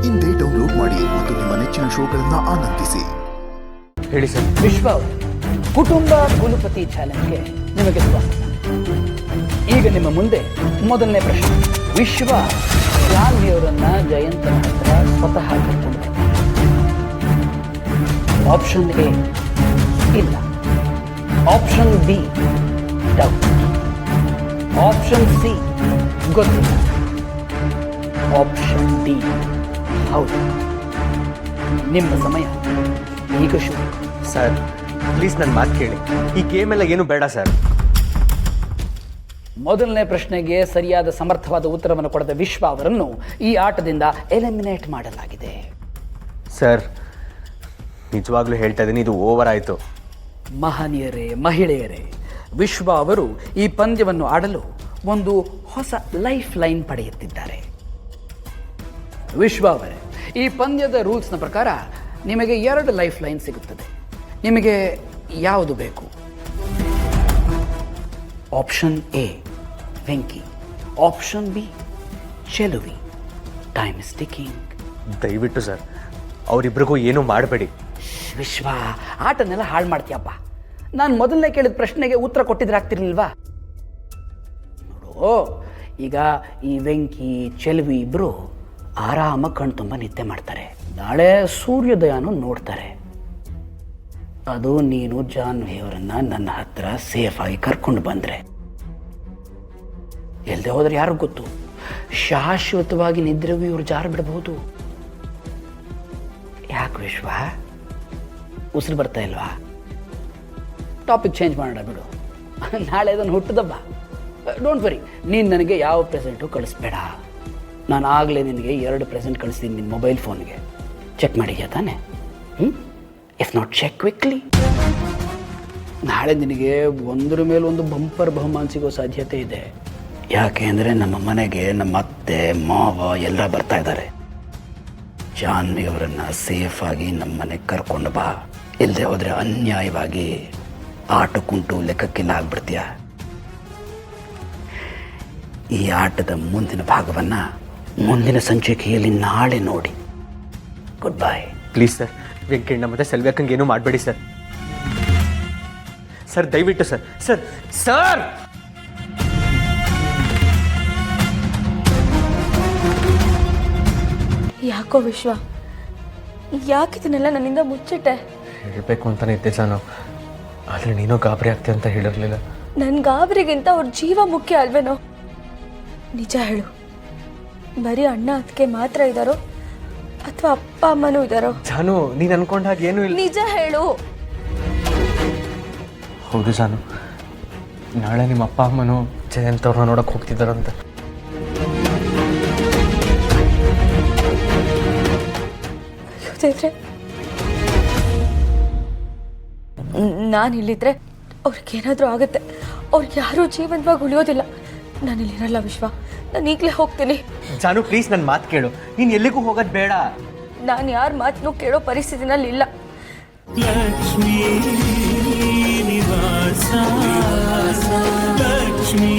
ಇಂದೇ ಡೌನ್ಲೋಡ್ ಮಾಡಿ ಮತ್ತು ನಿಮ್ಮ ನೆಚ್ಚಿನ ಶೋಗಳನ್ನು ಆನಂದಿಸಿ. ಹೇಳಿ ಸರ್. ವಿಶ್ವ ಕುಟುಂಬ ಕುಲಪತಿ ಚಾಲೆಂಜ್ಗೆ ನಿಮಗೆ ಸ್ವಾಗತ. ಈಗ ನಿಮ್ಮ ಮುಂದೆ ಮೊದಲನೇ ಪ್ರಶ್ನೆ. ವಿಶ್ವ ಜಾನ್ವಿಯವರನ್ನ ಜಯಂತನ ಹತ್ರ ಸ್ವತಃ ಕರ್ಕೊಂಡು ಆಪ್ಷನ್ ಎ ಇಲ್ಲ, option B doubt, option C ಗೊತ್ತಿಲ್ಲ, ಆಪ್ಷನ್ ಡಿ ಹೌದು. ನಿಮ್ಮ ಸಮಯ ಈಗ ಶುರು. ಸರ್ ಪ್ಲೀಸ್ ನನ್ನ ಮಾತು ಕೇಳಿ, ಈ ಗೇಮ್ ಎಲ್ಲ ಏನು ಬೇಡ ಸರ್. ಮೊದಲನೇ ಪ್ರಶ್ನೆಗೆ ಸರಿಯಾದ ಸಮರ್ಥವಾದ ಉತ್ತರವನ್ನು ಕೊಡದ ವಿಶ್ವ ಅವರನ್ನು ಈ ಆಟದಿಂದ ಎಲಿಮಿನೇಟ್ ಮಾಡಲಾಗಿದೆ. ಸರ್ ನಿಜವಾಗ್ಲೂ ಹೇಳ್ತಾ ಇದ್ದೀನಿ, ಇದು ಓವರ್ ಆಯಿತು. ಮಹನೀಯರೇ, ಮಹಿಳೆಯರೇ, ವಿಶ್ವ ಅವರು ಈ ಪಂದ್ಯವನ್ನು ಆಡಲು ಒಂದು ಹೊಸ ಲೈಫ್ ಲೈನ್ ಪಡೆಯುತ್ತಿದ್ದಾರೆ. ವಿಶ್ವ ಅವರೇ, ಈ ಪಂದ್ಯದ ರೂಲ್ಸ್ನ ಪ್ರಕಾರ ನಿಮಗೆ 2 ಲೈಫ್ ಲೈನ್ ಸಿಗುತ್ತದೆ. ನಿಮಗೆ ಯಾವುದು ಬೇಕು? Option A Venky, option B Cheluvi. Time is ticking. ದಯವಿಟ್ಟು ಸರ್ ಅವರಿಬ್ಬರಿಗೂ ಏನೂ ಮಾಡಬೇಡಿ. ವಿಶ್ವ, ಆಟನೆಲ್ಲ ಹಾಳು ಮಾಡ್ತೀಯಪ್ಪ. ನಾನು ಮೊದಲನೇ ಕೇಳಿದ ಪ್ರಶ್ನೆಗೆ ಉತ್ತರ ಕೊಟ್ಟಿದ್ರೆ ಆಗ್ತಿರ್ಲಿಲ್ವಾ? ನೋಡು, ಈಗ ಈ ವೆಂಕಿ ಚೆಲುವಿ ಇಬ್ಬರು ಆರಾಮಾಗಿ ಕಣ್ಣು ತುಂಬ ನಿದ್ದೆ ಮಾಡ್ತಾರೆ. ನಾಳೆ ಸೂರ್ಯೋದಯನೂ ನೋಡ್ತಾರೆ. ಅದು ನೀನು ಜಾನ್ವಿಯವರನ್ನ ನನ್ನ ಹತ್ರ ಸೇಫಾಗಿ ಕರ್ಕೊಂಡು ಬಂದರೆ. ಎಲ್ಲದೆ ಹೋದ್ರೆ ಯಾರು ಗೊತ್ತು, ಶಾಶ್ವತವಾಗಿ ನಿದ್ರೆಗೂ ಇವರು ಜಾರು ಬಿಡಬಹುದು. ಯಾಕೆ ವಿಶ್ವ, ಉಸಿರು ಬರ್ತಾ ಇಲ್ವಾ? ಟಾಪಿಕ್ ಚೇಂಜ್ ಮಾಡೋಣ ಬಿಡು. ನಾಳೆ ಅದನ್ನು ಹುಟ್ಟದಬ್ಬ. ಡೋಂಟ್ ವರಿ, ನೀನು ನನಗೆ ಯಾವ ಪ್ರೆಸೆಂಟು ಕಳಿಸ್ಬೇಡ. ನಾನು ಆಗಲೇ ನಿನಗೆ 2 ಪ್ರೆಸೆಂಟ್ ಕಳಿಸ್ತೀನಿ ನಿನ್ನ ಮೊಬೈಲ್ ಫೋನ್ಗೆ. ಚೆಕ್ ಮಾಡಿದ್ಯಾ ತಾನೆ? If not check quickly. ನಾಳೆ ನಿನಗೆ ಒಂದರ ಮೇಲೆ ಒಂದು ಬಂಪರ್ ಬಹುಮಾನ ಸಿಗೋ ಸಾಧ್ಯತೆ ಇದೆ. ಯಾಕೆ ಅಂದರೆ ನಮ್ಮ ಮನೆಗೆ ನಮ್ಮ ಅತ್ತೆ ಮಾವ ಎಲ್ಲ ಬರ್ತಾ ಇದ್ದಾರೆ. ಜಾನ್ವಿಯವರನ್ನು ಸೇಫಾಗಿ ನಮ್ಮ ಮನೆಗೆ ಕರ್ಕೊಂಡು ಬಾ. ಇಲ್ಲದೆ ಹೋದರೆ ಅನ್ಯಾಯವಾಗಿ ಆಟಕ್ಕುಂಟು ಲೆಕ್ಕಕ್ಕಿಲ್ಲ ಆಗ್ಬಿಡ್ತೀಯ. ಈ ಆಟದ ಮುಂದಿನ ಭಾಗವನ್ನು ಮುಂದಿನ ಸಂಚಿಕೆಯಲ್ಲಿ ನಾಳೆ ನೋಡಿ. Good bye. Please sir, Venkanna ಮತ್ತೆ ಸೆಲ್ವ್ಯಾಕಂಗೆ ಏನೂ ಮಾಡಬೇಡಿ ಸರ್. ಸರ್ ದಯವಿಟ್ಟು ಸರ್. ಸರ್ ಸರ್ ಯಾಕೋ ವಿಶ್ವ, ಯಾಕೆ ಇದನ್ನೆಲ್ಲ ನನ್ನಿಂದ ಮುಚ್ಚಿಟ್ಟೆ? ಹೇಳಬೇಕು ಅಂತಲೇ ಇದ್ದೆ ನಾನು, ಆದರೆ ನೀನು ಗಾಬರಿ ಆಗ್ತೀಯ ಅಂತ ಹೇಳಿರಲಿಲ್ಲ. ನನ್ನ ಗಾಬರಿಗಿಂತ ಅವ್ರ ಜೀವ ಮುಖ್ಯ ಅಲ್ವೇನೋ? ನಿಜ ಹೇಳು, ಬರೀ ಅಣ್ಣ ಅದಕ್ಕೆ ಮಾತ್ರ ಇದ್ದಾರೋ ಅಥವಾ ಅಪ್ಪ ಅಮ್ಮನೂ ಇದ್ದಾರೋ? ಜಾನು, ನೀನು ಅನ್ಕೊಂಡ ಹಾಗೆ ಏನೂ ಇಲ್ಲ. ನಿಜ ಹೇಳು. ಹೌದು ಜಾನು, ನಾಳೆ ನಿಮ್ಮ ಅಪ್ಪ ಅಮ್ಮನೂ ಜಯಂತ್ ಅವ್ರನ್ನ ನೋಡಕ್ಕೆ ಹೋಗ್ತಿದ್ದಾರಂತೆ. ನಾನು ಇಲ್ಲಿದ್ರೆ ಅವ್ರಿಗೇನಾದರೂ ಆಗುತ್ತೆ. ಅವ್ರಿಗೆ ಯಾರೂ ಜೀವಂತವಾಗಿ ಉಳಿಯೋದಿಲ್ಲ. ನಾನು ಇಲ್ಲಿರಲ್ಲ ವಿಶ್ವ, ನಾನು ಈಗಲೇ ಹೋಗ್ತೀನಿ. ಜಾನು ಪ್ಲೀಸ್ ನನ್ನ ಮಾತು ಕೇಳು, ನೀನು ಎಲ್ಲಿಗೂ ಹೋಗೋದು ಬೇಡ. ನಾನು ಯಾರ ಮಾತನ್ನು ಕೇಳೋ ಪರಿಸ್ಥಿತಿನಲ್ಲಿ ಇಲ್ಲ. ಲಕ್ಷ್ಮೀ ನಿವಾಸ ಲಕ್ಷ್ಮೀ